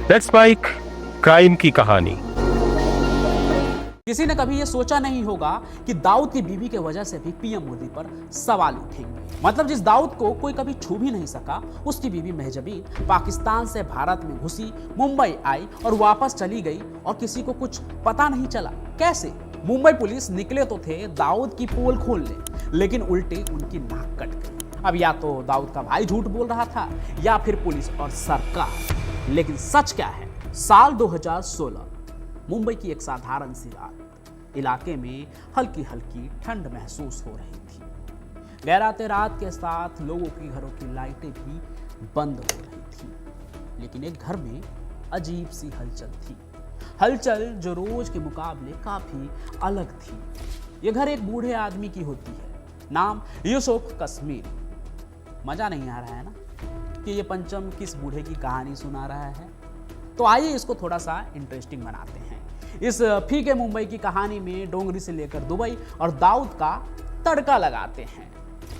Let's spike crime की कहानी। किसी ने कभी यह सोचा नहीं होगा कि दाऊद की बीवी की वजह से भी पीएम मोदी पर सवाल उठेंगे। मतलब जिस दाऊद को कोई कभी छू भी नहीं सका, उसकी बीवी महजबीन पाकिस्तान से भारत में घुसी, मुंबई आई और वापस चली गई और किसी को कुछ पता नहीं चला। कैसे? मुंबई पुलिस निकले तो थे दाऊद की पोल खोलने, लेकिन उल्टे उनकी नाक कट गई। अब या तो दाऊद का भाई झूठ बोल रहा था या फिर पुलिस और सरकार। लेकिन सच क्या है? साल 2016 मुंबई की एक साधारण सी रात, इलाके में हल्की हल्की ठंड महसूस हो रही थी। गहराते रात के साथ लोगों की घरों की लाइटें भी बंद हो रही थी, लेकिन एक घर में अजीब सी हलचल थी। हलचल जो रोज के मुकाबले काफी अलग थी। यह घर एक बूढ़े आदमी की होती है, नाम यूसुफ कश्मीरी। मजा नहीं आ रहा है ना कि ये पंचम किस बूढ़े की कहानी सुना रहा है? तो आइए इसको थोड़ा सा इंटरेस्टिंग बनाते हैं। इस फीके मुंबई की कहानी में डोंगरी से लेकर दुबई और दाऊद का तड़का लगाते हैं।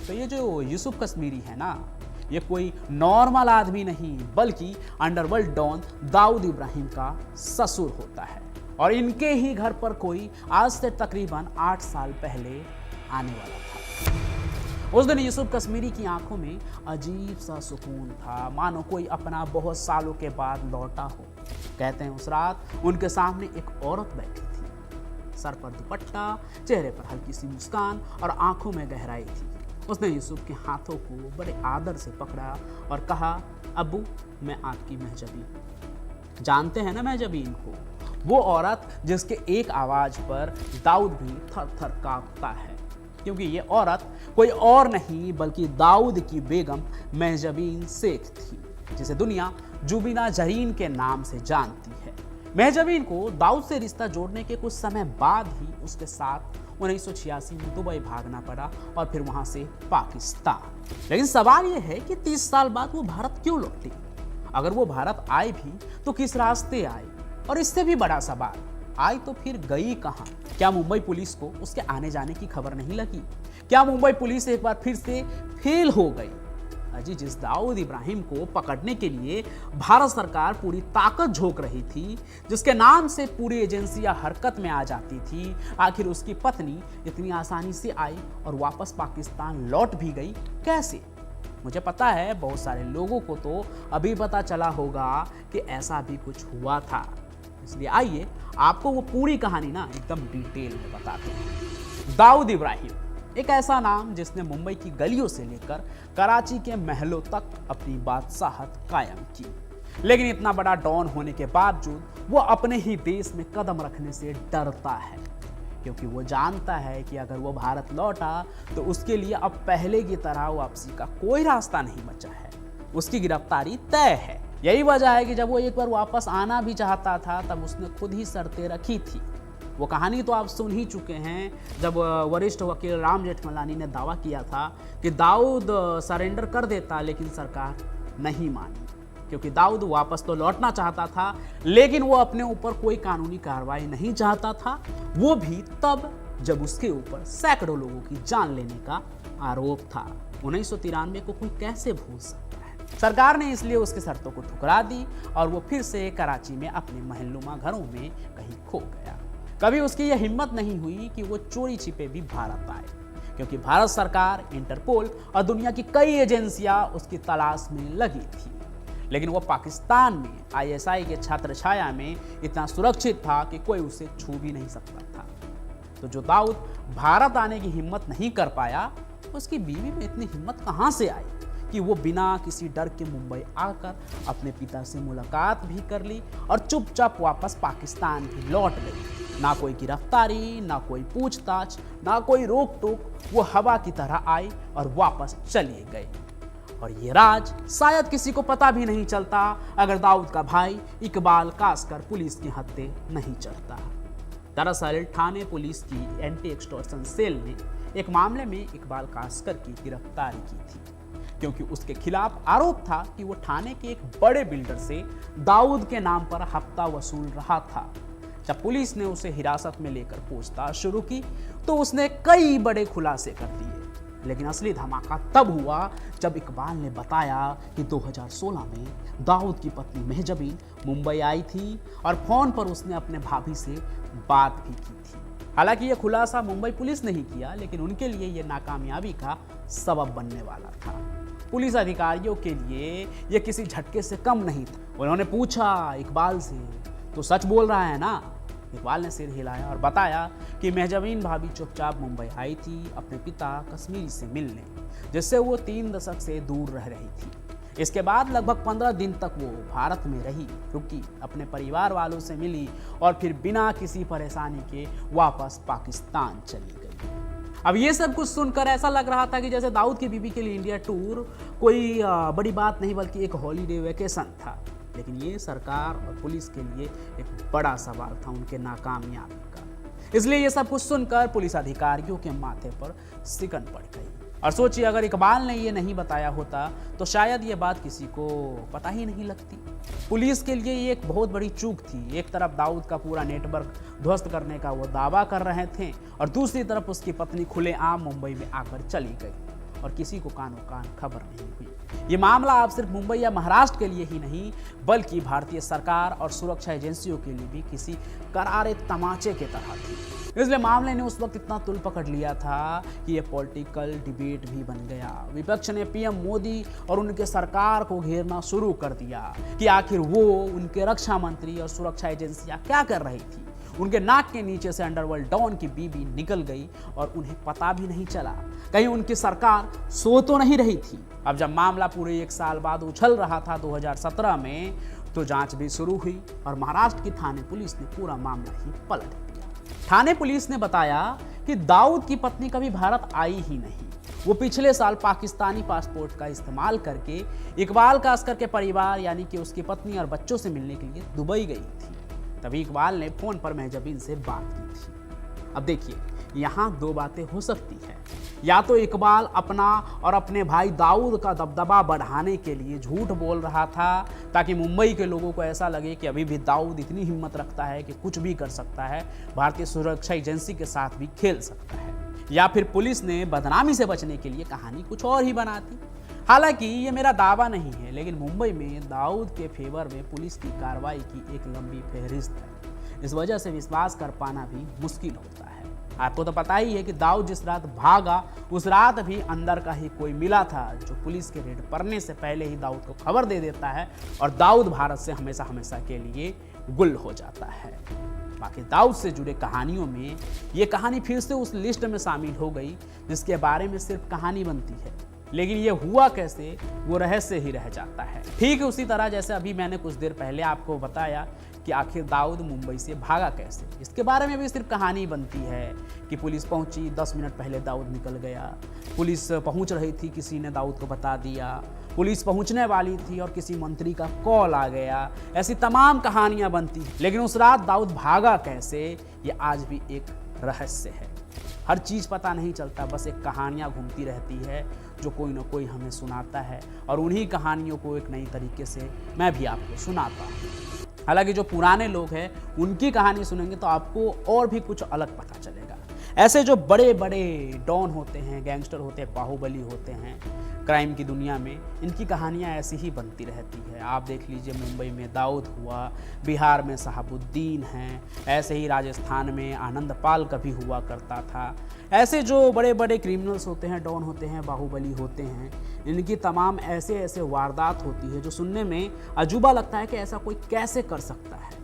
तो ये जो यूसुफ कश्मीरी है ना, ये कोई नॉर्मल आदमी नहीं, बल्कि अंडरवर्ल्ड डॉन दाऊद इब्राहिम का ससुर होता है। और इनके ही घर पर कोई आज से तकरीबन 8 साल पहले आने वाला था। उस दिन यूसुफ कश्मीरी की आंखों में अजीब सा सुकून था, मानो कोई अपना बहुत सालों के बाद लौटा हो। कहते हैं उस रात उनके सामने एक औरत बैठी थी, सर पर दुपट्टा, चेहरे पर हल्की सी मुस्कान और आंखों में गहराई थी। उसने यूसुफ के हाथों को बड़े आदर से पकड़ा और कहा, अब्बू, मैं आपकी महजबीन। जानते हैं ना महजबीन को? वो औरत जिसके एक आवाज पर दाऊद भी थर थर कांपता है, क्योंकि ये औरत कोई और नहीं बल्कि दाऊद की बेगम महजबीन शेख थी, जिसे दुनिया जुबीना जरीन के नाम से जानती है। महजबीन को दाऊद से रिश्ता जोड़ने के कुछ समय बाद ही उसके साथ 1986 में दुबई भागना पड़ा और फिर वहां से पाकिस्तान। लेकिन सवाल यह है कि 30 साल बाद वो भारत क्यों लौटी? अगर वो भारत आई भी तो किस रास्ते आई? और इससे भी बड़ा सवाल, आई तो फिर गई कहां? क्या मुंबई पुलिस को उसके आने जाने की खबर नहीं लगी? क्या मुंबई पुलिस एक बार फिर से फेल हो गई? अजी, जिस दाऊद इब्राहिम को पकड़ने के लिए भारत सरकार पूरी ताकत झोंक रही थी, जिसके नाम से पूरी एजेंसियां हरकत में आ जाती थी, आखिर उसकी पत्नी इतनी आसानी से आई और वापस पाकिस्तान लौट भी गई कैसे? मुझे पता है बहुत सारे लोगों को तो अभी पता चला होगा कि ऐसा भी कुछ हुआ था, इसलिए आइए आपको वो पूरी कहानी ना एकदम डिटेल में बताते हैं। दाऊद इब्राहिम एक ऐसा नाम जिसने मुंबई की गलियों से लेकर कराची के महलों तक अपनी बादशाहत कायम की। लेकिन इतना बड़ा डॉन होने के बावजूद वो अपने ही देश में कदम रखने से डरता है, क्योंकि वो जानता है कि अगर वो भारत लौटा तो उसके लिए अब पहले की तरह वापसी का कोई रास्ता नहीं बचा है। उसकी गिरफ्तारी तय है। यही वजह है कि जब वो एक बार वापस आना भी चाहता था, तब उसने खुद ही शर्तें रखी थी। वो कहानी तो आप सुन ही चुके हैं, जब वरिष्ठ वकील राम जेठमलानी ने दावा किया था कि दाऊद सरेंडर कर देता, लेकिन सरकार नहीं मानी, क्योंकि दाऊद वापस तो लौटना चाहता था, लेकिन वो अपने ऊपर कोई कानूनी कार्रवाई नहीं चाहता था। वो भी तब जब उसके ऊपर सैकड़ों लोगों की जान लेने का आरोप था। 1993 को कोई कैसे भूल सकता है? सरकार ने इसलिए उसकी शर्तों को ठुकरा दी और वो फिर से कराची में अपने महलनुमा घरों में कहीं खो गया। कभी उसकी यह हिम्मत नहीं हुई कि वो चोरी छिपे भी भारत आए, क्योंकि भारत सरकार, इंटरपोल और दुनिया की कई एजेंसियां उसकी तलाश में लगी थी। लेकिन वो पाकिस्तान में आईएसआई के छत्र छाया में इतना सुरक्षित था कि कोई उसे छू भी नहीं सकता था। तो जो दाऊद भारत आने की हिम्मत नहीं कर पाया, उसकी बीवी में इतनी हिम्मत कहां से आई कि वो बिना किसी डर के मुंबई आकर अपने पिता से मुलाकात भी कर ली और चुपचाप वापस पाकिस्तान भी लौट गई। ना कोई गिरफ्तारी, ना कोई पूछताछ, ना कोई रोक टोक, वो हवा की तरह आई और वापस चली गई। और ये राज शायद किसी को पता भी नहीं चलता अगर दाऊद का भाई इकबाल कासकर पुलिस के हत्थे नहीं चढ़ता। दरअसल थाने पुलिस की एंटी एक्सटॉर्शन सेल ने एक मामले में इकबाल कासकर की गिरफ्तारी की थी, क्योंकि उसके खिलाफ आरोप था कि वो थाने के एक बड़े बिल्डर से दाऊद के नाम पर हफ्ता वसूल रहा था। जब पुलिस ने उसे हिरासत में लेकर पूछताछ शुरू की तो उसने कई बड़े खुलासे कर दिए। लेकिन असली धमाका तब हुआ जब इकबाल ने बताया कि 2016 में दाऊद की पत्नी महजबीन मुंबई आई थी और फोन पर उसने अपने भाभी से बात भी की थी। हालांकि यह खुलासा मुंबई पुलिस ने ही किया, लेकिन उनके लिए यह नाकामयाबी का सबब बनने वाला था। पुलिस अधिकारियों के लिए यह किसी झटके से कम नहीं था। उन्होंने पूछा इकबाल से, तो सच बोल रहा है ना? इकबाल ने सिर हिलाया और बताया कि महजबीन भाभी चुपचाप मुंबई आई थी अपने पिता कश्मीरी से मिलने, जिससे वो 3 दशक से दूर रह रही थी। इसके बाद लगभग 15 दिन तक वो भारत में रही, रुकी, अपने परिवार वालों से मिली और फिर बिना किसी परेशानी के वापस पाकिस्तान चली गई। अब ये सब कुछ सुनकर ऐसा लग रहा था कि जैसे दाऊद की बीवी के लिए इंडिया टूर कोई बड़ी बात नहीं बल्कि एक हॉलीडे वेकेशन था। लेकिन ये सरकार और पुलिस के लिए एक बड़ा सवाल था उनके नाकामयाबी का। इसलिए ये सब कुछ सुनकर पुलिस अधिकारियों के माथे पर सिकन पड़ गई। और सोचिए, अगर इकबाल ने ये नहीं बताया होता तो शायद ये बात किसी को पता ही नहीं लगती। पुलिस के लिए ये एक बहुत बड़ी चूक थी। एक तरफ दाऊद का पूरा नेटवर्क ध्वस्त करने का वो दावा कर रहे थे और दूसरी तरफ उसकी पत्नी खुलेआम मुंबई में आकर चली गई और किसी को कानो कान खबर नहीं हुई। ये मामला अब सिर्फ मुंबई या महाराष्ट्र के लिए ही नहीं बल्कि भारतीय सरकार और सुरक्षा एजेंसियों के लिए भी किसी करारे तमाचे के तरह थी। इसलिए मामले ने उस वक्त इतना तुल पकड़ लिया था कि ये पॉलिटिकल डिबेट भी बन गया। विपक्ष ने पीएम मोदी और उनके सरकार को घेरना शुरू कर दिया कि आखिर वो, उनके रक्षा मंत्री और सुरक्षा एजेंसियां क्या कर रही थी। उनके नाक के नीचे से अंडरवर्ल्ड डॉन की बीबी निकल गई और उन्हें पता भी नहीं चला। कहीं उनकी सरकार सो तो नहीं रही थी। अब जब मामला पूरे 1 साल बाद उछल रहा था 2017 में, तो जांच भी शुरू हुई और महाराष्ट्र की थाने पुलिस ने पूरा मामला ही पलट दिया। थाने पुलिस ने बताया कि दाऊद की पत्नी कभी भारत आई ही नहीं। वो पिछले साल पाकिस्तानी पासपोर्ट का इस्तेमाल करके इकबाल कासकर के परिवार यानी कि उसकी पत्नी और बच्चों से मिलने के लिए दुबई गई थी। तभी इकबाल ने फोन पर महजबीन से बात की थी। अब देखिए, यहाँ 2 बातें हो सकती है। या तो इकबाल अपना और अपने भाई दाऊद का दबदबा बढ़ाने के लिए झूठ बोल रहा था ताकि मुंबई के लोगों को ऐसा लगे कि अभी भी दाऊद इतनी हिम्मत रखता है कि कुछ भी कर सकता है, भारतीय सुरक्षा एजेंसी के साथ भी खेल सकता है। या फिर पुलिस ने बदनामी से बचने के लिए कहानी कुछ और ही बनाती। हालांकि ये मेरा दावा नहीं है, लेकिन मुंबई में दाऊद के फेवर में पुलिस की कार्रवाई की एक लंबी फहरिस्त है। इस वजह से विश्वास कर पाना भी मुश्किल होता है। आपको तो पता ही है कि दाऊद जिस रात भागा उस रात भी अंदर का ही कोई मिला था जो पुलिस के रेड पड़ने से पहले ही दाऊद को खबर दे देता है और दाऊद भारत से हमेशा हमेशा के लिए गुल हो जाता है। बाकी दाऊद से जुड़े कहानियों में ये कहानी फिर से उस लिस्ट में शामिल हो गई जिसके बारे में सिर्फ कहानी बनती है, लेकिन ये हुआ कैसे वो रहस्य ही रह जाता है। ठीक उसी तरह जैसे अभी मैंने कुछ देर पहले आपको बताया कि आखिर दाऊद मुंबई से भागा कैसे, इसके बारे में भी सिर्फ कहानी बनती है कि पुलिस पहुंची, 10 मिनट पहले दाऊद निकल गया, पुलिस पहुंच रही थी, किसी ने दाऊद को बता दिया, पुलिस पहुंचने वाली थी और किसी मंत्री का कॉल आ गया। ऐसी तमाम कहानियां बनती हैं, लेकिन उस रात दाऊद भागा कैसे ये आज भी एक रहस्य है। हर चीज़ पता नहीं चलता, बस एक कहानियाँ घूमती रहती है जो कोई ना कोई हमें सुनाता है और उन्हीं कहानियों को एक नई तरीके से मैं भी आपको सुनाता हूँ। हालांकि जो पुराने लोग हैं उनकी कहानी सुनेंगे तो आपको और भी कुछ अलग पता चलेगा। ऐसे जो बड़े बड़े डॉन होते हैं, गैंगस्टर होते हैं, बाहुबली होते हैं क्राइम की दुनिया में, इनकी कहानियाँ ऐसी ही बनती रहती है। आप देख लीजिए, मुंबई में दाऊद हुआ, बिहार में शहाबुद्दीन हैं, ऐसे ही राजस्थान में आनंद पाल कभी हुआ करता था। ऐसे जो बड़े बड़े क्रिमिनल्स होते हैं, डॉन होते हैं, बाहुबली होते हैं, इनकी तमाम ऐसे ऐसे वारदात होती है जो सुनने में अजूबा लगता है कि ऐसा कोई कैसे कर सकता है।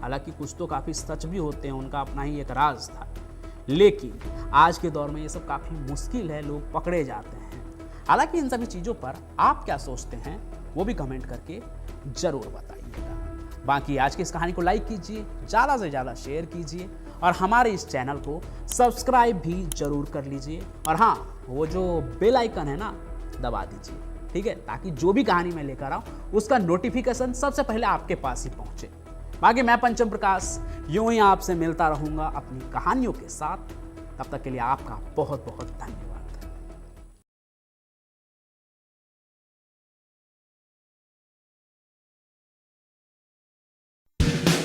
हालांकि कुछ तो काफ़ी सच भी होते हैं, उनका अपना ही एक राज था, लेकिन आज के दौर में ये सब काफ़ी मुश्किल है, लोग पकड़े जाते हैं। हालांकि इन सभी चीज़ों पर आप क्या सोचते हैं वो भी कमेंट करके ज़रूर बताइएगा। बाकी आज की इस कहानी को लाइक कीजिए, ज़्यादा से ज़्यादा शेयर कीजिए और हमारे इस चैनल को सब्सक्राइब भी ज़रूर कर लीजिए। और हाँ, वो जो बेल आइकन है ना, दबा दीजिए, ठीक है, ताकि जो भी कहानी मैं लेकर आऊँ उसका नोटिफिकेशन सबसे पहले आपके पास ही पहुँचे। बाकी मैं पंचम प्रकाश यूं ही आपसे मिलता रहूँगा अपनी कहानियों के साथ। तब तक के लिए आपका बहुत बहुत धन्यवाद।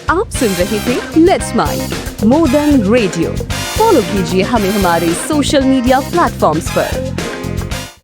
आप सुन रहे थे let's mind more than radio. Follow कीजिए हमें हमारे सोशल मीडिया प्लेटफॉर्म्स पर।